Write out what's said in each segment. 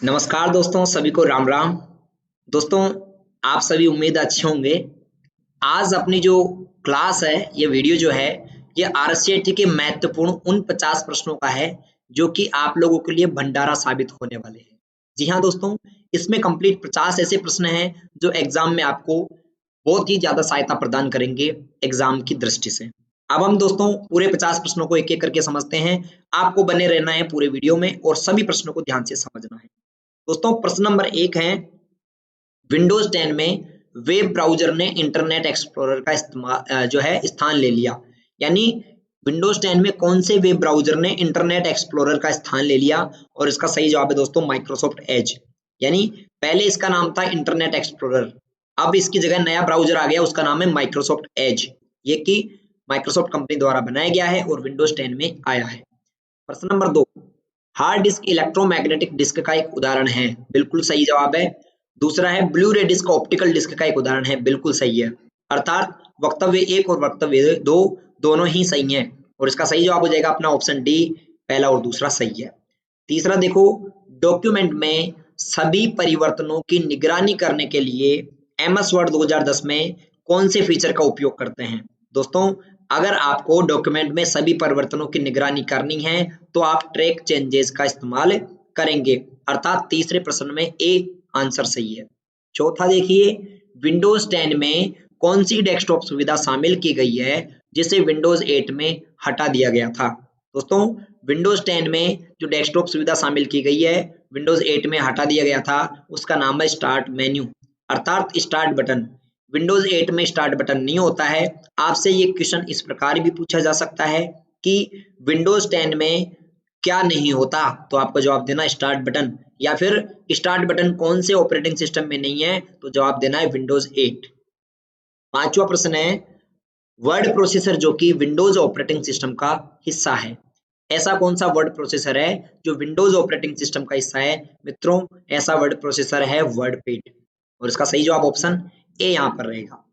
नमस्कार दोस्तों, सभी को राम राम। दोस्तों, आप सभी उम्मीद अच्छे होंगे। आज अपनी जो क्लास है, ये वीडियो जो है, ये आरसीईटी के महत्वपूर्ण उन 50 प्रश्नों का है जो कि आप लोगों के लिए भंडारा साबित होने वाले हैं। जी हाँ दोस्तों, इसमें कंप्लीट 50 ऐसे प्रश्न हैं जो एग्जाम में आपको बहुत ही ज्यादा सहायता प्रदान करेंगे एग्जाम की दृष्टि से। अब हम दोस्तों पूरे 50 प्रश्नों को एक एक करके समझते हैं। आपको बने रहना है पूरे वीडियो में और सभी प्रश्नों को ध्यान से समझना है। दोस्तों, प्रश्न नंबर 1 है, विंडोज 10 में वेब ब्राउजर ने इंटरनेट एक्सप्लोरर का इस्तेमाल जो है स्थान ले लिया। यानी विंडोज 10 में कौन से वेब ब्राउजर ने इंटरनेट एक्सप्लोरर का स्थान ले लिया? और इसका सही जवाब है दोस्तों माइक्रोसॉफ्ट एज। यानी पहले इसका नाम था इंटरनेट एक्सप्लोरर, अब इसकी जगह नया ब्राउजर आ गया, उसका नाम है माइक्रोसॉफ्ट एज। ये कि माइक्रोसॉफ्ट कंपनी द्वारा बनाया गया है और विंडोज 10 में आया है। प्रश्न number 2, hard disk electromagnetic disk का एक उदाहरण है। बिल्कुल सही जवाब है। दूसरा है, ब्लू रे डिस्क ऑप्टिकल डिस्क का एक उदाहरण है। बिल्कुल सही है। अर्थात वक्तव्य 1 और वक्तव्य 2 दोनों ही सही हैं और इसका सही जवाब हो जाएगा अपना ऑप्शन डी, पहला और दूसरा सही है। तीसरा देखो, डॉक्यूमेंट में सभी परिवर्तनों की निगरानी करने के लिए एमएस वर्ड 2010 में कौन से फीचर का उपयोग करते हैं? दोस्तों, अगर आपको डॉक्यूमेंट में सभी परिवर्तनों की निगरानी करनी है तो आप ट्रैक चेंजेस का इस्तेमाल करेंगे। अर्थात तीसरे प्रश्न में ए आंसर सही है। चौथा देखिए, विंडोज 10 में कौन सी डेस्कटॉप सुविधा शामिल की गई है जिसे विंडोज 8 में हटा दिया गया था? दोस्तों, विंडोज 10 में जो डेस्कटॉप सुविधा शामिल की गई है, विंडोज 8 में हटा दिया गया था, उसका नाम है स्टार्ट मेन्यू, अर्थात स्टार्ट बटन। विंडोज 8 में स्टार्ट बटन नहीं होता है। आपसे ये क्वेश्चन इस प्रकार भी पूछा जा सकता है कि विंडोज 10 में क्या नहीं होता, तो आपको जवाब देना स्टार्ट बटन, या फिर स्टार्ट बटन कौन से ऑपरेटिंग सिस्टम में नहीं है, तो जवाब देना है विंडोज 8। पांचवा प्रश्न है, वर्ड प्रोसेसर जो कि विंडोज ऑपरेटिंग सिस्टम का हिस्सा है, ऐसा कौन सा वर्ड प्रोसेसर है जो विंडोज ऑपरेटिंग सिस्टम का हिस्सा है? मित्रों, ऐसा वर्ड प्रोसेसर है वर्डपेड और इसका सही जवाब ऑप्शन ए यहाँ पर रहेगा।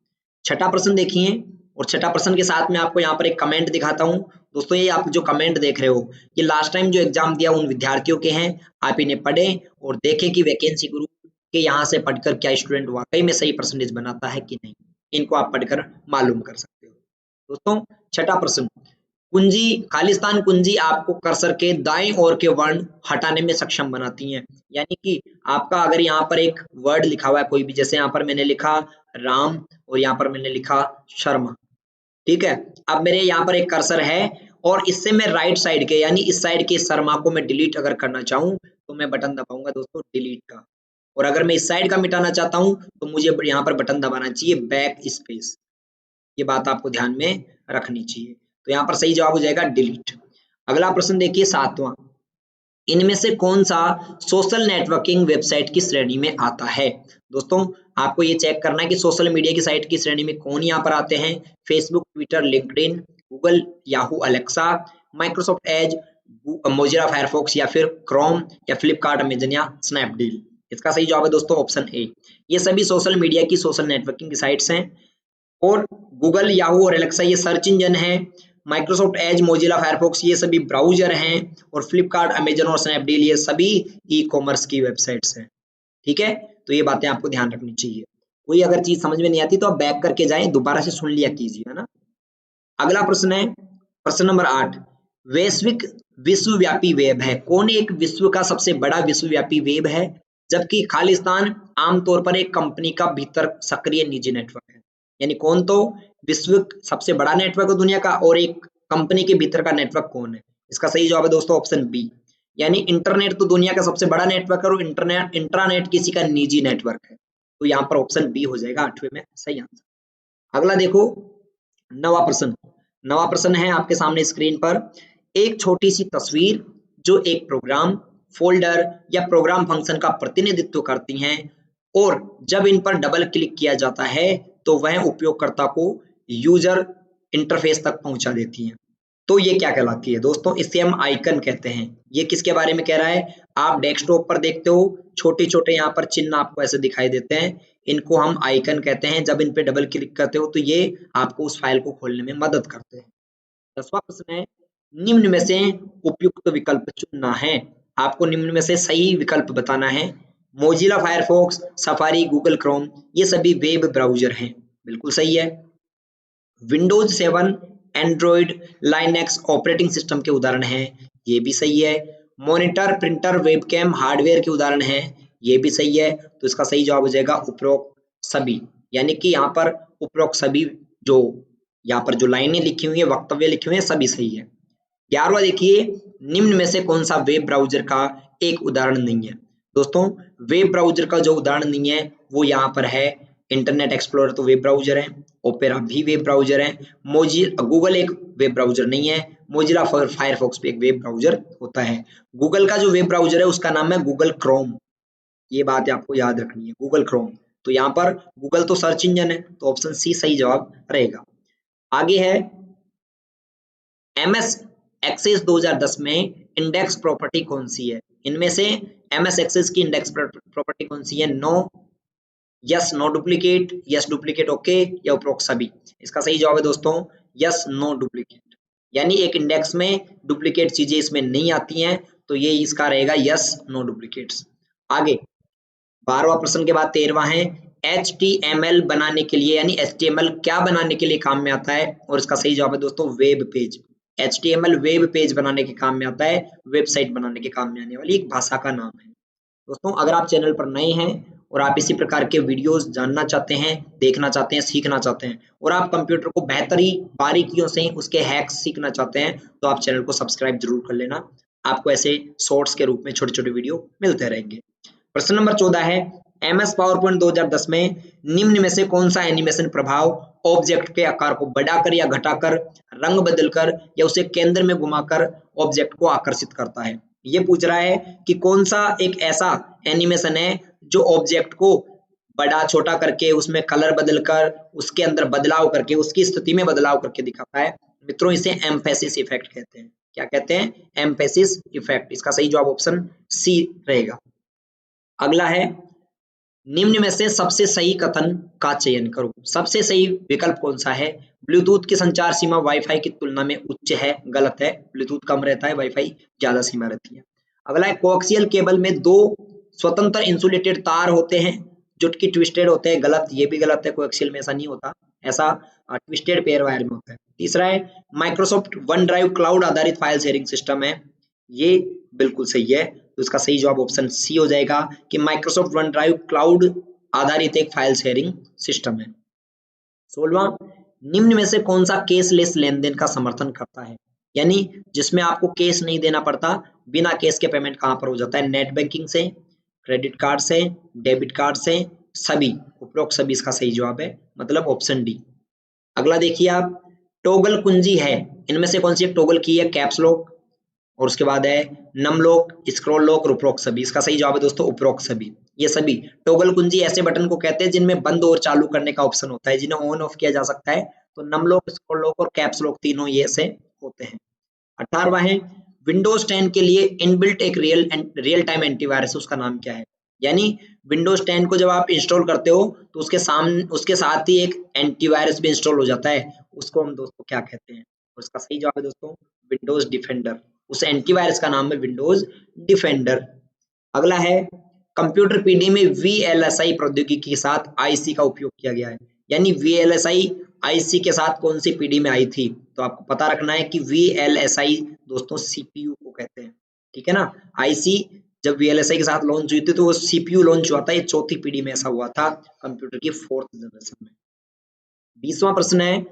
छठा प्रश्न देखिए, और छठा प्रश्न के साथ में आपको यहाँ पर एक कमेंट दिखाता हूँ। दोस्तों, ये आप जो कमेंट देख रहे हो, ये लास्ट टाइम जो एग्जाम दिया उन विद्यार्थियों के हैं। आप इन्हें पढ़ें और देखें कि वैकेंसी ग्रुप के यहाँ से पढ़कर क्या स्टूडेंट वाकई में सही परसेंटेज बनाता है कि नहीं। इनको आप पढ़कर मालूम कर सकते हो। दोस्तों, छठा प्रश्न, कुंजी खालिस्तान कुंजी आपको कर्सर के दाएं ओर के वर्ण हटाने में सक्षम बनाती हैं। यानी कि आपका अगर यहाँ पर एक वर्ड लिखा हुआ है कोई भी, जैसे यहाँ पर मैंने लिखा राम और यहाँ पर मैंने लिखा शर्मा, ठीक है। अब मेरे यहाँ पर एक कर्सर है और इससे मैं राइट साइड के यानी इस साइड के शर्मा को मैं डिलीट अगर करना चाहूँ तो मैं बटन दबाऊंगा दोस्तों डिलीट का, और अगर मैं इस साइड का मिटाना चाहता हूँ तो मुझे यहाँ पर बटन दबाना चाहिए बैक स्पेस। ये बात आपको ध्यान में रखनी चाहिए। तो यहाँ पर सही जवाब हो जाएगा डिलीट। अगला प्रश्न देखिए, सातवां, इनमें से कौन सा सोशल नेटवर्किंग वेबसाइट की श्रेणी में आता है? दोस्तों, आपको ये चेक करना है कि सोशल मीडिया की साइट की श्रेणी में कौन यहाँ पर आते हैं। Facebook, Twitter, LinkedIn, Google, Yahoo, Alexa, Microsoft Edge, Mozilla Firefox, या फिर क्रोम, या फ्लिपकार्ट, अमेजन, या स्नैपडील। इसका सही जवाब है दोस्तों ऑप्शन ए। ये सभी सोशल मीडिया की सोशल नेटवर्किंग की साइट्स हैं और गूगल, याहू और एलेक्सा ये सर्च इंजन है। माइक्रोसॉफ्ट एज, मोजिला फायरफॉक्स ये सभी ब्राउजर हैं और फ्लिपकार्ट, अमेजन और स्नैपडील ये सभी ई कॉमर्स की वेबसाइट्स हैं। ठीक है, तो ये बातें आपको ध्यान रखनी चाहिए। कोई अगर चीज समझ में नहीं आती तो आप बैक करके जाएं, दोबारा से सुन लिया कीजिए, है ना। अगला प्रश्न है, प्रश्न नंबर 8, वैश्विक विश्वव्यापी वेब है। कौन एक विश्व का सबसे बड़ा विश्वव्यापी वेब है जबकि खालिस्तान आमतौर पर एक कंपनी का भीतर सक्रिय निजी नेटवर्क है? यानी कौन तो विश्व सबसे बड़ा नेटवर्क है दुनिया का और एक कंपनी के भीतर का नेटवर्क कौन है? इसका सही जवाब है दोस्तों ऑप्शन बी। यानी इंटरनेट तो दुनिया का सबसे बड़ा नेटवर्क है और इंटरनेट इंट्रानेट किसी का निजी नेटवर्क है। तो यहाँ पर ऑप्शन बी हो जाएगा 8वें में सही आंसर। अगला देखो, नवा प्रश्न। नवा प्रश्न है आपके सामने स्क्रीन पर, एक छोटी सी तस्वीर जो एक प्रोग्राम, फोल्डर या प्रोग्राम फंक्शन का प्रतिनिधित्व करती हैं और जब इन पर डबल क्लिक किया जाता है तो वह उपयोगकर्ता को यूजर इंटरफेस तक पहुंचा देती हैं। तो ये क्या कहलाती है? दोस्तों, इसे हम आइकन कहते हैं। ये किसके बारे में कह रहा है? आप डेस्कटॉप पर देखते हो छोटे छोटे यहाँ पर चिन्ह आपको ऐसे दिखाई देते हैं, इनको हम आइकन कहते हैं। जब इन पे डबल क्लिक करते हो तो ये आपको उस फाइल को खोलने में मदद करते हैं। 10वां प्रश्न है, निम्न में से उपयुक्त विकल्प चुनना है। आपको निम्न में से सही विकल्प बताना है। Mozilla Firefox, safari, Google Chrome ये सभी वेब ब्राउजर हैं। बिल्कुल सही है। Windows 7, Android, Linux operating system के उदाहरण हैं, ये भी सही है। मॉनिटर, प्रिंटर, वेबकैम हार्डवेयर के उदाहरण हैं, ये भी सही है। तो इसका सही जवाब हो जाएगा उपरोक्त सभी, यानी कि यहाँ पर उपरोक्त सभी जो यहाँ पर जो लाइनें लिखी हुई है, वक्तव्य लिखे हुए हैं, सभी सही है। 11वां देखिए, निम्न में से कौन सा वेब ब्राउजर का एक उदाहरण नहीं है। दोस्तों, वेब ब्राउजर का जो उदाहरण नहीं है वो यहाँ पर है इंटरनेट एक्सप्लोरर, तो वेब ब्राउजर है। ओपेरा भी वेब ब्राउजर है। गूगल एक वेब ब्राउजर नहीं है। मोजिला फायरफॉक्स भी एक वेब ब्राउजर होता है। गूगल का जो वेब ब्राउजर है उसका नाम है गूगल क्रोम, ये बात आपको याद रखनी है, गूगल क्रोम। तो यहाँ पर गूगल तो सर्च इंजन है, तो ऑप्शन सी सही जवाब रहेगा। आगे है एमएस एक्सेस 2010 में इंडेक्स प्रॉपर्टी कौन सी है। इनमें से एमएस एक्सेस की इंडेक्स प्रॉपर्टी कौन सी है? No, yes no duplicate, yes duplicate okay, या उपरोक्त सभी। इसका सही जवाब है दोस्तों यस नो डुप्लीकेट, यानी एक इंडेक्स में डुप्लीकेट चीजें इसमें नहीं आती हैं, तो ये इसका रहेगा यस नो डुप्लीकेट्स। आगे 12वां प्रश्न के बाद 13वां है, HTML बनाने के लिए, यानी HTML क्या बनाने के लिए काम में आता है? और इसका सही जवाब है दोस्तों web page. HTML web page बनाने के काम में आता है, वेबसाइट बनाने के काम में आने वाली एक भाषा का नाम है। दोस्तों, अगर आप चैनल पर नए हैं और आप इसी प्रकार के वीडियोस जानना चाहते हैं, देखना चाहते हैं, सीखना चाहते हैं, और आप कंप्यूटर को बेहतरी बारीकियों से उसके हैक्स सीखना चाहते हैं, तो आप चैनल को सब्सक्राइब जरूर कर लेना। आपको ऐसे शॉर्ट्स के रूप में छोटे छोटे वीडियो मिलते रहेंगे। प्रश्न नंबर 14 है, MS पावरपॉइंट 2010 में निम्न में से कौन सा एनिमेशन प्रभाव ऑब्जेक्ट के आकार को बढ़ाकर या घटाकर, रंग बदलकर या उसे केंद्र में घुमाकर ऑब्जेक्ट को आकर्षित करता है? ये पूछ रहा है कि कौन सा एक ऐसा एनिमेशन है जो ऑब्जेक्ट को बड़ा छोटा करके, उसमें कलर बदलकर, उसके अंदर बदलाव करके, उसकी स्थिति में बदलाव करके दिखाता है। मित्रों, इसे एम्फेसिस इफेक्ट कहते हैं। क्या कहते हैं? Emphasis effect. इसका सही जवाब ऑप्शन सी रहेगा। अगला है, निम्न में से सबसे सही कथन का चयन करो। सबसे सही विकल्प कौन सा है? ब्लूटूथ की संचार सीमा वाईफाई की तुलना में उच्च है। गलत है, ब्लूटूथ कम रहता है, वाईफाई ज्यादा सीमा रहती है। अगला है, कोएक्सियल केबल में दो स्वतंत्र इंसुलेटेड तार होते हैं जो कि ट्विस्टेड होते हैं। गलत, ये भी गलत है, कोएक्सियल में ऐसा नहीं होता, ऐसा ट्विस्टेड पेयर वायर में होता है। तीसरा है, माइक्रोसॉफ्ट वन ड्राइव क्लाउड आधारित फाइल शेयरिंग सिस्टम है। ये बिल्कुल सही है, तो इसका सही जवाब ऑप्शन सी हो जाएगा कि माइक्रोसॉफ्ट वन ड्राइव क्लाउड आधारित एक फाइल शेयरिंग सिस्टम है। 16वां, निम्न में से कौन सा केसलेस लेनदेन का समर्थन करता है? यानी जिसमें आपको केस नहीं देना पड़ता, बिना केस के पेमेंट कहां पर हो जाता है? नेट बैंकिंग से, क्रेडिट कार्ड से, डेबिट कार्ड से, सभी, उपरोक्त सभी इसका सही जवाब है, मतलब ऑप्शन डी। अगला देखिए आप, टॉगल कुंजी है, इनमें से कौन सी एक टॉगल की है? कैप्स लॉक, और उसके बाद है नम लॉक, स्क्रॉल लॉक और उपरोक्त सभी। इसका सही जवाब है दोस्तों उपरोक्त सभी। ये सभी टॉगल कुंजी ऐसे बटन को कहते हैं जिनमें बंद और चालू करने का ऑप्शन होता है, जिन्हें ऑन ऑफ किया जा सकता है। तो नम लॉक, स्क्रॉल लॉक और कैप्स लॉक तीनों ये ऐसे होते हैं। 18वां है, विंडोज 10 के लिए इनबिल्ट एक रियल टाइम एंटीवायरस, उसका नाम क्या है? यानी विंडोज 10 को जब आप इंस्टॉल करते हो तो उसके साथ ही एक एंटीवायरस भी इंस्टॉल हो जाता है, उसको हम दोस्तों क्या कहते हैं? और इसका सही जवाब है दोस्तों विंडोज डिफेंडर। उस एंटीवायरस का नाम है विंडोज डिफेंडर। अगला है, कंप्यूटर पीडी में VLSI प्रौद्योगिकी के साथ IC का उपयोग किया गया है। यानी VLSI IC के साथ कौन सी पीडी में आई थी? तो आपको पता रखना है कि VLSI दोस्तों CPU को कहते हैं, ठीक है ना। IC जब VLSI के साथ लॉन्च हुई थी तो वो CPU लॉन्च हुआ था, ये चौथी पीढ़ी में ऐसा हुआ था, कंप्यूटर की 4th जनरेशन में। 20वां प्रश्न है,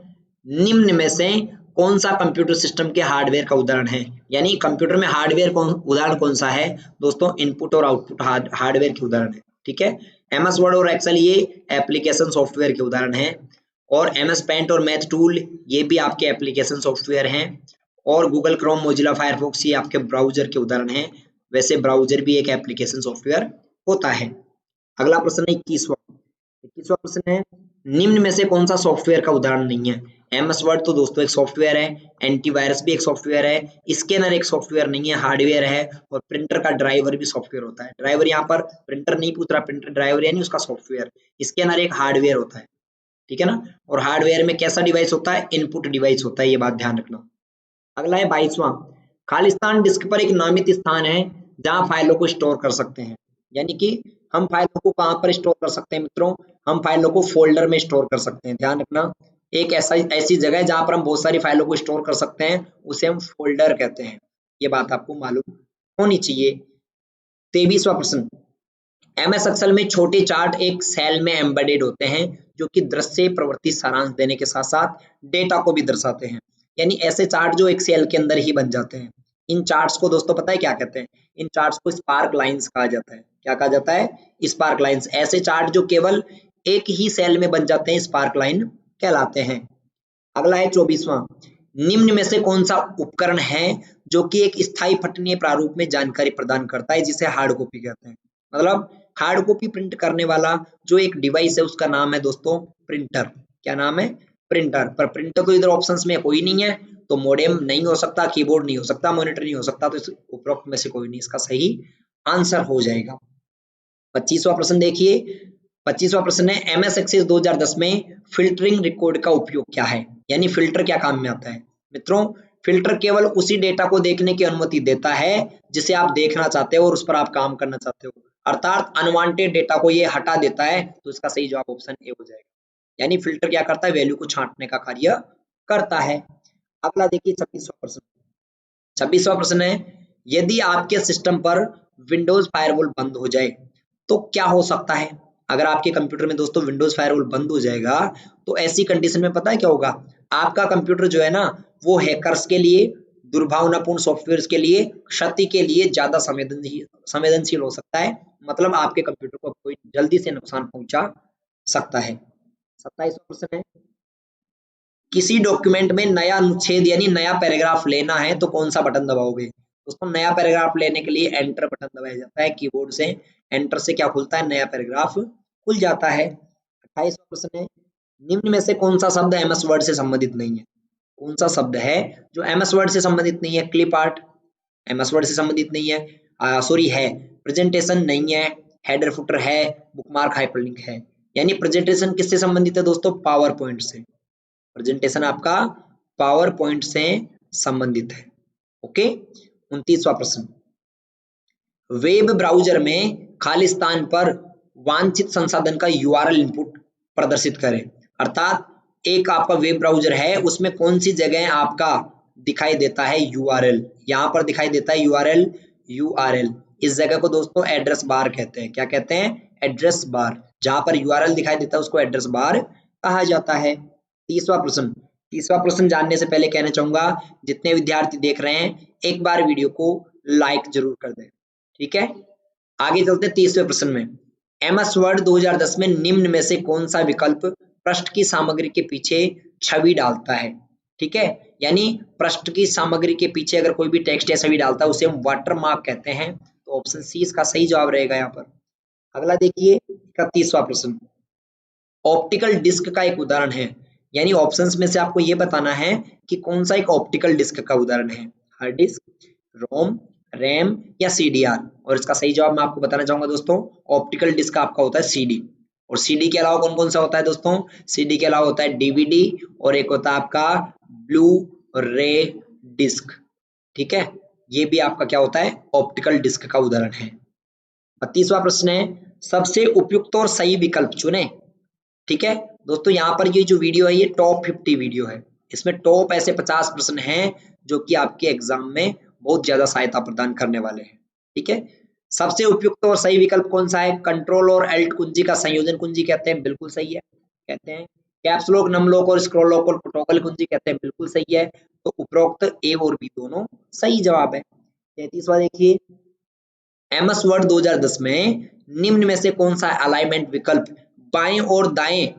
निम्न में से कौन सा कंप्यूटर सिस्टम के हार्डवेयर का उदाहरण है? यानी कंप्यूटर में हार्डवेयर उदाहरण कौन सा है? दोस्तों इनपुट और आउटपुट हार्डवेयर के उदाहरण है, ठीक है। MS वर्ड और एक्सेल ये एप्लीकेशन सॉफ्टवेयर के उदाहरण है, और MS पेंट और मैथ टूल ये भी आपके एप्लीकेशन सॉफ्टवेयर हैं, और गूगल क्रोम, मोजिला फायरफॉक्स ये आपके ब्राउजर के उदाहरण हैं। वैसे ब्राउजर भी एक एप्लीकेशन सॉफ्टवेयर होता है। अगला प्रश्न है 21वां प्रश्न है, निम्न में से कौन सा सॉफ्टवेयर का उदाहरण नहीं है? MS वर्ड तो दोस्तों एक सॉफ्टवेयर है, एंटीवायरस भी एक सॉफ्टवेयर है, स्कैनर एक सॉफ्टवेयर नहीं है, हार्डवेयर है, और प्रिंटर का ड्राइवर भी सॉफ्टवेयर होता है। ड्राइवर यहाँ पर प्रिंटर नहीं पूछ रहा, प्रिंटर ड्राइवर यानी उसका सॉफ्टवेयर। स्कैनर एक हार्डवेयर होता है, ठीक है ना। और हार्डवेयर में कैसा डिवाइस होता है? इनपुट डिवाइस होता है, ये बात ध्यान रखना। अगला है 22वां, खालिस्तान डिस्क पर एक नामित स्थान है जहां फाइलों को स्टोर कर सकते हैं। यानी कि हम फाइलों को कहां पर स्टोर कर सकते हैं मित्रों, हम फाइलों को फोल्डर में स्टोर कर सकते हैं। ध्यान रखना, एक ऐसी जगह है जहां पर हम बहुत सारी फाइलों को स्टोर कर सकते हैं, उसे हम फोल्डर कहते हैं। ये बात आपको मालूम होनी चाहिए। 23वां प्रश्न, एमएस एक्सेल में छोटे चार्ट एक सेल में एम्बेडेड होते हैं जो कि दृश्य प्रवृत्ति सारांश देने के साथ साथ डेटा को भी दर्शाते हैं। यानी ऐसे चार्ट जो एक सेल के अंदर ही बन जाते हैं। इन चार्ट्स को दोस्तों पता है क्या कहते हैं, इन चार्ट्स को स्पार्क लाइंस कहा जाता है। क्या कहा जाता है, स्पार्क लाइंस। ऐसे चार्ट जो केवल एक ही सेल में बन जाते हैं स्पार्क लाइन कहलाते हैं। अगला है 24वां, निम्न में से कौन सा उपकरण है जो कि एक स्थायी पठनीय प्रारूप में जानकारी प्रदान करता है जिसे हार्ड कॉपी कहते हैं। मतलब हार्ड कॉपी प्रिंट करने वाला जो एक डिवाइस है उसका नाम है दोस्तों प्रिंटर। क्या नाम है, प्रिंटर। पर प्रिंटर तो इधर ऑप्शंस में कोई नहीं है, तो मोडेम नहीं हो सकता, कीबोर्ड नहीं हो सकता, मॉनिटर नहीं हो सकता, तो इस उपरोक्त में से कोई नहीं इसका सही आंसर हो जाएगा। 25वां प्रश्न देखिए, 25वां प्रश्न है एमएस एक्सेल 2010 में फिल्टरिंग रिकॉर्ड का उपयोग क्या है। यानी फिल्टर क्या काम में आता है मित्रों, फिल्टर केवल उसी डेटा को देखने की अनुमति देता है जिसे आप देखना चाहते हो और उस पर आप काम करना चाहते हो, अर्थात अनवांटेड डेटा को ये हटा देता है। तो इसका सही जवाब ऑप्शन ए हो जाएगा। यानी फिल्टर क्या करता है, वैल्यू को छांटने का कार्य करता है। अगला देखिए 26वां प्रश्न, 26वां प्रश्न है यदि आपके सिस्टम पर विंडोज फायरवॉल बंद हो जाए तो क्या हो सकता है। अगर आपके कंप्यूटर में दोस्तों विंडोज फायरवॉल बंद हो जाएगा तो ऐसी कंडीशन में पता है क्या होगा, आपका कंप्यूटर जो है ना वो हैकर्स के लिए, दुर्भावनापूर्ण सॉफ्टवेयर के लिए, क्षति के लिए ज्यादा संवेदनशील हो सकता है। मतलब आपके कंप्यूटर को कोई जल्दी से नुकसान पहुंचा सकता है। 27वां प्रश्न है किसी डॉक्यूमेंट में नया अनुच्छेद यानी नया पैराग्राफ लेना है तो कौन सा बटन दबाओगे। दोस्तों नया पैराग्राफ लेने के लिए एंटर बटन दबाया जाता है कीबोर्ड से। एंटर से क्या खुलता है, नया पैराग्राफ खुल जाता है। 28वां प्रश्न है निम्न में से कौन सा शब्द एमएस वर्ड से संबंधित नहीं है। कौन सा शब्द है जो एमएस वर्ड से संबंधित नहीं है, क्लिप आर्ट एमएस वर्ड से संबंधित नहीं है, सॉरी है, प्रेजेंटेशन नहीं है, हेडर फुटर है, बुकमार्क हाइपरलिंक है। यानी प्रेजेंटेशन किससे संबंधित है दोस्तों, पावर पॉइंट से। प्रेजेंटेशन आपका पावर पॉइंट से संबंधित है। ओके। 29वां प्रश्न, वेब ब्राउजर में खाली स्थान पर वांछित संसाधन का यूआरएल इनपुट प्रदर्शित करें। अर्थात एक आपका वेब ब्राउजर है उसमें कौन सी जगह आपका दिखाई देता है, यूआरएल। यहां पर दिखाई देता है यूआरएल, यूआरएल इस जगह को दोस्तों एड्रेस बार कहते हैं। क्या कहते हैं, एड्रेस बार। जहां पर यूआरएल दिखाई देता है उसको एड्रेस बार कहा जाता है। 30वां प्रश्न, 30वां प्रश्न जानने से पहले कहना चाहूंगा जितने विद्यार्थी देख रहे हैं एक बार वीडियो को लाइक जरूर कर दें, ठीक है। आगे चलते 30वें प्रश्न में, एमएस वर्ड 2010 में निम्न में से कौन सा विकल्प पृष्ठ की सामग्री के पीछे छवि डालता है। ठीक है, यानी पृष्ठ की सामग्री के पीछे अगर कोई भी टेक्स्ट या छवि डालता है उसे हम वाटरमार्क कहते हैं। तो ऑप्शन सी इसका सही जवाब रहेगा यहाँ पर। अगला देखिए 31वां प्रश्न, ऑप्टिकल डिस्क का एक उदाहरण है। यानी ऑप्शंस में से आपको ये बताना है कि कौन सा एक ऑप्टिकल डिस्क का उदाहरण है, हार्ड डिस्क, रोम, रैम या सीडीआर। और इसका सही जवाब मैं आपको बताना चाहूंगा दोस्तों, ऑप्टिकल डिस्क आपका होता है सीडी। और सीडी के अलावा कौन कौन सा होता है दोस्तों, सीडी के अलावा होता है डीवीडी और एक होता है आपका ब्लू रे डिस्क। ठीक है, ये भी आपका क्या होता है, ऑप्टिकल डिस्क का उदाहरण है। 32वां प्रश्न है, सबसे उपयुक्त और सही विकल्प चुने। ठीक है दोस्तों, यहाँ पर ये जो वीडियो है ये टॉप 50 वीडियो है। इसमें टॉप ऐसे 50 प्रश्न हैं जो कि आपके एग्जाम में बहुत ज्यादा सहायता प्रदान करने वाले हैं। ठीक है, सबसे उपयुक्त और सही विकल्प कौन सा है, कंट्रोल और अल्ट कुंजी का संयोजन कुंजी कहते हैं, बिल्कुल सही है। कहते हैं कैप्स लॉक, नम लॉक और स्क्रॉल लॉक को टॉगल कुंजी कहते हैं, बिल्कुल सही है। तो उपरोक्त ए और बी दोनों सही जवाब है। 33वां देखिए, एमएस वर्ड 2010 में निम्न में से कौन सा अलाइनमेंट विकल्प बाएं और दाएं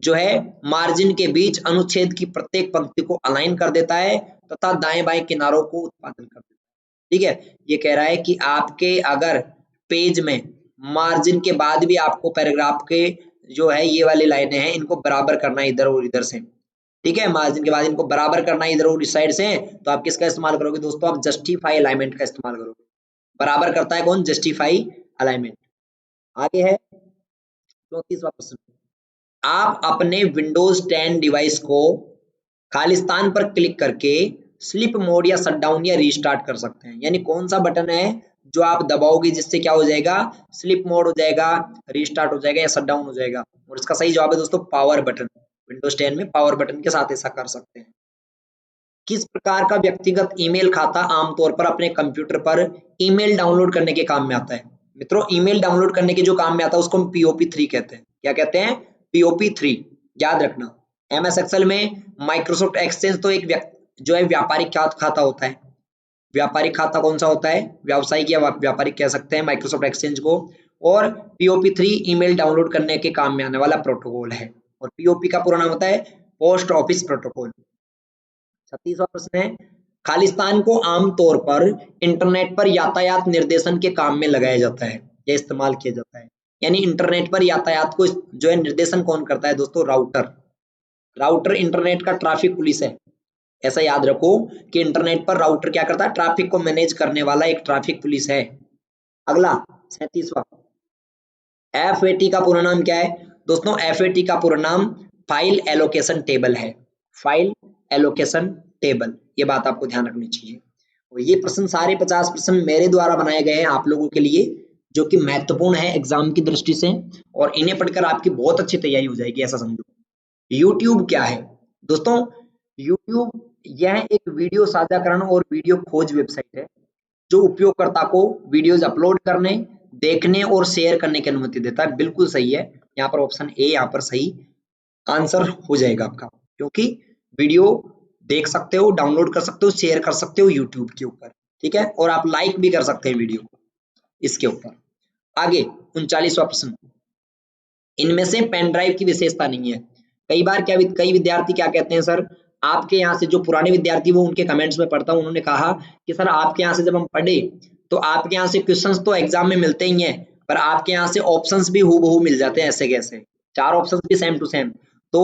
जो है मार्जिन के बीच अनुच्छेद की प्रत्येक पंक्ति को अलाइन कर देता है तथा दाएं बाएं किनारों को उत्पादन कर देता है। ठीक है, ये कह रहा है कि आपके अगर पेज में मार्जिन के बाद भी आपको पैराग्राफ के जो है ये वाली लाइनें हैं इनको बराबर करना है इधर और इधर से। ठीक है, मार्जिन के बाद इनको बराबर करना है इधर और इस साइड से, तो आप किसका इस्तेमाल करोगे दोस्तों, आप जस्टिफाई अलाइनमेंट का इस्तेमाल करोगे। बराबर करता है कौन, जस्टिफाई अलाइनमेंट। आगे है 34वां प्रश्न, आप अपने विंडोज 10 डिवाइस को खालिस्तान पर क्लिक करके स्लिप मोड या शटडाउन या रीस्टार्ट कर सकते हैं। यानी कौन सा बटन है जो आप दबाओगे जिससे क्या हो जाएगा, स्लिप मोड हो जाएगा, रीस्टार्ट हो जाएगा या शट डाउन हो जाएगा। और इसका सही जवाब है दोस्तों पावर बटन। विंडोज 10 में पावर बटन के साथ ऐसा कर सकते हैं। किस प्रकार का व्यक्तिगत ईमेल खाता आमतौर पर अपने कंप्यूटर पर ईमेल डाउनलोड करने के काम में आता है? मित्रों, ईमेल डाउनलोड करने के जो काम में आता है उसको हम POP3 कहते हैं। क्या कहते हैं? POP3। याद रखना, MS एक्सेल में माइक्रोसॉफ्ट एक्सचेंज तो एक जो है व्यापारिक खाता होता है। व्यापारिक खाता कौन सा होता है? व्यावसायिक या व्यापारिक कह सकते हैं माइक्रोसॉफ्ट एक्सचेंज को। और POP3 ईमेल डाउनलोड करने के काम में आने वाला प्रोटोकॉल है। और POP का पूरा नाम होता है पोस्ट ऑफिस प्रोटोकॉल। 36वां प्रश्न है, खालिस्तान को आमतौर पर इंटरनेट पर यातायात निर्देशन के काम में लगाया जाता है या इस्तेमाल किया जाता है। यानी इंटरनेट पर यातायात को जो है निर्देशन कौन करता है दोस्तों? राउटर। राउटर इंटरनेट का ट्रैफिक पुलिस है। ऐसा याद रखो कि इंटरनेट पर राउटर क्या करता है? ट्रैफिक को मैनेज करने वाला एक ट्रैफिक पुलिस है। अगला 37वां, FAT का पूरा नाम क्या है दोस्तों? FAT का पूरा नाम फाइल एलोकेशन टेबल है। फाइल एलोकेशन टेबल, ये बात आपको ध्यान रखनी चाहिए। और ये प्रश्न सारे 50 प्रश्न मेरे द्वारा बनाए गए हैं आप लोगों के लिए, जो कि महत्वपूर्ण है एग्जाम की दृष्टि से, और इन्हें पढ़कर आपकी बहुत अच्छी तैयारी हो जाएगी, ऐसा समझो। यूट्यूब क्या है दोस्तों? यूट्यूब यह एक वीडियो साझाकरण और वीडियो खोज वेबसाइट है जो उपयोगकर्ता को वीडियोज अपलोड करने, देखने और शेयर करने की अनुमति देता है। बिल्कुल सही है, यहाँ पर ऑप्शन ए यहाँ पर सही आंसर हो जाएगा आपका, क्योंकि वीडियो देख सकते हो, डाउनलोड कर सकते हो, शेयर कर सकते हो यूट्यूब के ऊपर, ठीक है, और आप लाइक भी कर सकते हैं वीडियो को इसके ऊपर। आगे 39वां प्रश्न, इनमें से पेन ड्राइव की विशेषता नहीं है। कई बार कई विद्यार्थी क्या कहते हैं, सर आपके यहाँ से, जो पुराने विद्यार्थी वो उनके कमेंट्स में पढ़ता हूँ, उन्होंने कहा कि सर आपके यहाँ से जब हम पढ़े तो आपके यहाँ से क्वेश्चंस तो एग्जाम में मिलते ही हैं, पर आपके यहाँ से ऑप्शंस भी हूबहू मिल जाते हैं, ऐसे कैसे? 4 ऑप्शंस भी सेम टू सेम। तो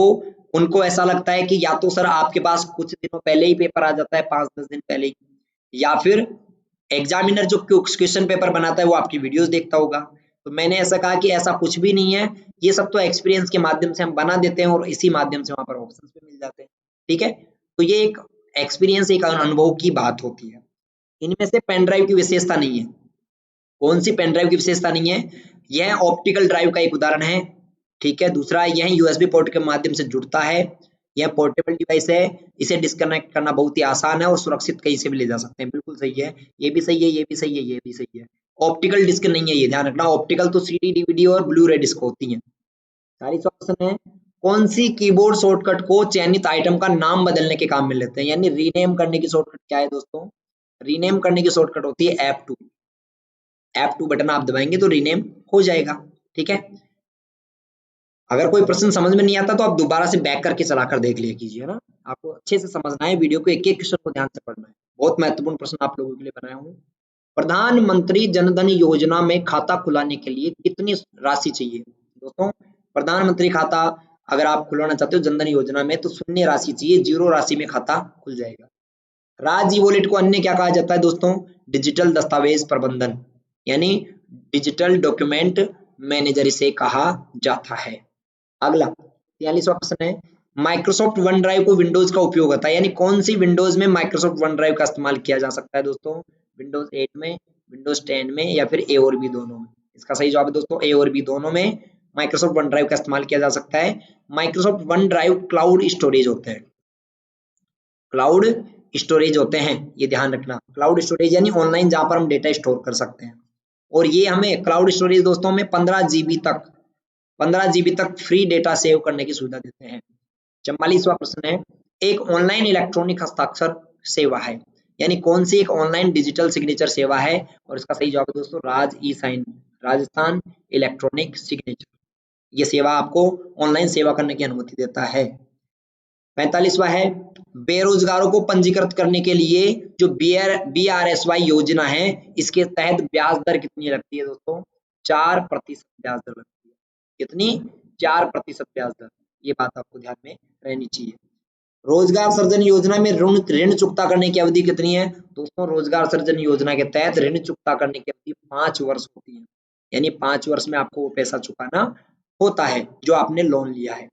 उनको ऐसा लगता है कि या तो सर आपके पास कुछ दिनों पहले ही पेपर आ जाता है, 5-10 दिन पहले ही, या फिर एग्जामिनर जो क्वेश्चन पेपर बनाता है वो आपकी वीडियोस देखता होगा। तो मैंने ऐसा कहा कि ऐसा कुछ भी नहीं है, ये सब तो एक्सपीरियंस के माध्यम से हम बना देते हैं और इसी माध्यम से वहां पर ऑप्शंस भी मिल जाते हैं, ठीक है। तो ये एक एक्सपीरियंस, एक अनुभव की बात होती है। इनमें से पेन ड्राइव की विशेषता नहीं है। कौन सी पेन ड्राइव की विशेषता नहीं है? यह ऑप्टिकल ड्राइव का एक उदाहरण है, ठीक है। दूसरा, यह USB पोर्ट के माध्यम से जुड़ता है, यह पोर्टेबल डिवाइस है, इसे डिस्कनेक्ट करना बहुत ही आसान है और सुरक्षित कहीं से भी ले जा सकते हैं। बिल्कुल सही है, ये भी सही है, ये भी सही है, ये भी सही है। ऑप्टिकल डिस्क नहीं है, ये ध्यान रखना। ऑप्टिकल तो CD, DVD और ब्लू रे डिस्क होती है। 40वां प्रश्न है, कौन सी कीबोर्ड शॉर्टकट को चयनित आइटम का नाम बदलने के काम में लेते हैं? यानी रीनेम करने की शॉर्टकट क्या है दोस्तों? रीनेम करने की शॉर्टकट होती है F2। F2 बटन आप दबाएंगे तो रीनेम हो जाएगा, ठीक है। अगर कोई प्रश्न समझ में नहीं आता तो आप दोबारा से बैक करके चलाकर देख लिया कीजिए ना, आपको अच्छे से समझना है वीडियो को, एक एक क्वेश्चन को ध्यान से पढ़ना है। बहुत महत्वपूर्ण प्रश्न आप लोगों के लिए बनाया हूँ। प्रधानमंत्री जनधन योजना में खाता खुलाने के लिए कितनी राशि चाहिए दोस्तों? प्रधानमंत्री खाता अगर आप खुलवाना चाहते हो जनधन योजना में, तो शून्य राशि चाहिए, 0 राशि में खाता खुल जाएगा। राज ई वॉलेट को अन्य क्या कहा जाता है दोस्तों? डिजिटल दस्तावेज प्रबंधन, यानी डिजिटल डॉक्यूमेंट मैनेजर इसे कहा जाता है। अगला 43वां प्रश्न है, माइक्रोसॉफ्ट वन ड्राइव को विंडोज का उपयोग होता है, यानी कौन सी विंडोज में माइक्रोसॉफ्ट वन ड्राइव का इस्तेमाल किया जा सकता है दोस्तों? विंडोज 8 में, विंडोज 10 में, या फिर ए और बी दोनों में? इसका सही जवाब है दोस्तों ए और बी दोनों में माइक्रोसॉफ्ट वन ड्राइव का इस्तेमाल किया जा सकता है। Microsoft one drive cloud storage होते हैं, क्लाउड स्टोरेज होते हैं, ये ध्यान रखना। क्लाउड स्टोरेज यानी ऑनलाइन जहां पर हम डेटा स्टोर कर सकते हैं, और ये हमें क्लाउड स्टोरेज दोस्तों में 15 GB तक फ्री डेटा सेव करने की सुविधा देते हैं। 44वां प्रश्न है, एक ऑनलाइन इलेक्ट्रॉनिक हस्ताक्षर सेवा है, यानी कौन सी एक ऑनलाइन डिजिटल सिग्नेचर सेवा है? और इसका सही जवाब है दोस्तों राज ई साइन, राजस्थान इलेक्ट्रॉनिक सिग्नेचर। ये सेवा आपको ऑनलाइन सेवा करने की अनुमति देता है। 45वां है, बेरोजगारों को पंजीकृत करने के लिए जो BRSY योजना है, इसके तहत ब्याज दर कितनी लगती है दोस्तों? 4% ब्याज दर लगती है। कितनी? 4% ब्याज दर, ये बात आपको ध्यान में रहनी चाहिए। रोजगार सृजन योजना में ऋण चुकता करने की अवधि कितनी है दोस्तों? रोजगार सृजन योजना के तहत ऋण चुकता करने की अवधि 5 वर्ष होती है, यानी 5 वर्ष में आपको वो पैसा चुकाना होता है जो आपने लोन लिया है।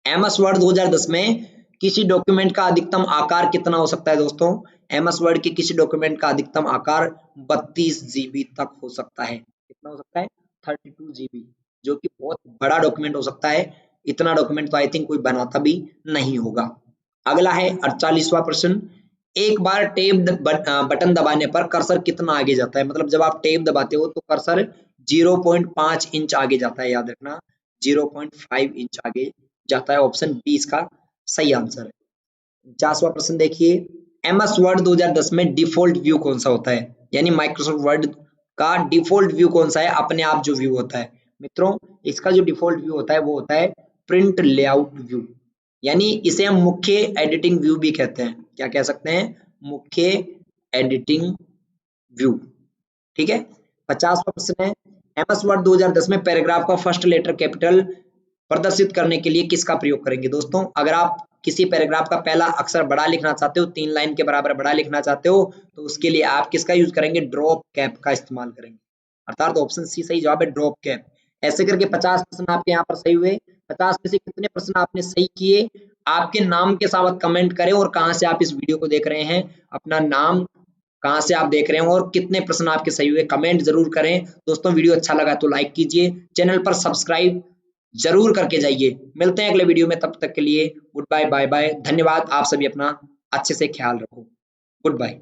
MS वर्ड 2010 में किसी डॉक्यूमेंट का अधिकतम आकार कितना हो सकता है दोस्तों? MS वर्ड के किसी डॉक्यूमेंट का अधिकतम आकार 32 GB तक हो सकता है। कितना हो सकता है? 32 GB, जो कि बहुत बड़ा डॉक्यूमेंट हो सकता है। इतना डॉक्यूमेंट तो आई थिंक कोई बनाता भी नहीं होगा। अगला है 48वां प्रश्न, एक बार टैब बटन दबाने पर कर्सर कितना आगे जाता है? मतलब जब आप टैब दबाते हो तो कर्सर 0.5 इंच आगे जाता है, याद रखना 0.5 इंच आगे जाता है। ऑप्शन बी इसका सही आंसर है। 50वां प्रश्न देखिए, MS वर्ड 2010 में डिफॉल्ट व्यू कौन सा होता है? यानी माइक्रोसॉफ्ट वर्ड का डिफॉल्ट व्यू कौन सा है? अपने आप जो व्यू होता है मित्रों, इसका जो डिफॉल्ट व्यू होता है वो होता है प्रिंट लेआउट व्यू, यानी इसे हम मुख्य एडिटिंग व्यू भी कहते हैं। क्या कह सकते हैं? मुख्य एडिटिंग व्यू। ठीक है। 50वां प्रश्न है, MS वर्ड 2010 में पैराग्राफ का फर्स्ट लेटर कैपिटल प्रदर्शित करने के लिए किसका प्रयोग करेंगे? दोस्तों, अगर आप किसी पैराग्राफ का पहला अक्षर बड़ा लिखना चाहते हो, 3 लाइन के बराबर बड़ा लिखना चाहते हो, तो उसके लिए आप किसका यूज करेंगे? ड्रॉप कैप का इस्तेमाल करेंगे। अर्थात ऑप्शन सी सही जवाब है, ड्रॉप कैप। ऐसे करके 50 प्रश्न आपके यहाँ पर सही हुए। 50 में से कितने प्रश्न आपने सही किए? आपके नाम के साथ कमेंट करें और कहाँ से आप इस वीडियो को देख रहे हैं, अपना नाम, कहाँ से आप देख रहे हो और कितने प्रश्न आपके सही हुए, कमेंट जरूर करें। दोस्तों, वीडियो अच्छा लगा तो लाइक कीजिए, चैनल पर सब्सक्राइब जरूर करके जाइए। मिलते हैं अगले वीडियो में, तब तक के लिए गुड बाय, बाय बाय, धन्यवाद। आप सभी अपना अच्छे से ख्याल रखो। Good bye.